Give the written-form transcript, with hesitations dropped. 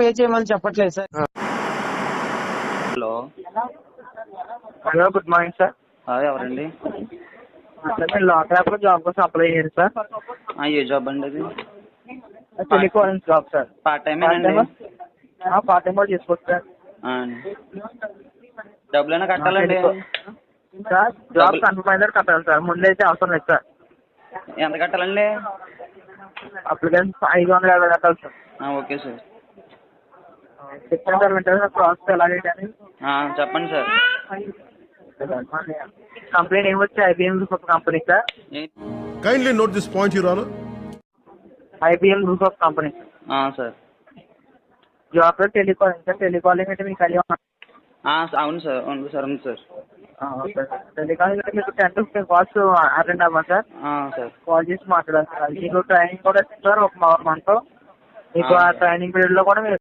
Pay చేయమని చెప్పట్లేదు sir. Hello hello, good morning sir. ఎవరండి? సార్ మీరు లోకల్ యాప్లో జాబ్ కోసం అప్లై చేయండి సార్. ఏ జాబ్ అండి అది? Telecalling job sir. Part time అండి? పార్ట్ టైం కూడా చేసుకోవచ్చు సార్. డబ్బులైనా కట్టాలండి? సార్ జాబ్ కన్ఫర్మ్ అయిన కట్టాలి సార్, ముందైతే అవసరం లేదు సార్. ఎంత కట్టాలండి? అప్లికేషన్ 550 కట్టాలి సార్. Okay sir. చెప్పండి సార్, వింటారు సార్ ప్రాసెస్ ఎలాగైతే అని. చెప్పండి సార్. కంప్లైంట్ ఏమొచ్చి IBM group of company sir. Kindly note this point, Your Honor. IBM group of company sir. Job sir telecalling sir. Telecalling అంటే మీకు ఐడియా అవును సార్, అవును సార్, అవును సార్. Okay sir. టెలికాలింగ్ అంటే మీకు 10 to 15 కాల్స్ అటెండ్ అవ్వాలి sir. Sir call చేసి మాట్లాడాలి సార్. మీకు ట్రైనింగ్ కూడా ఇస్తారు సార్, ఒక మంత్. మీకు ఆ ట్రైనింగ్ పీరియడ్ లో కూడా మీరు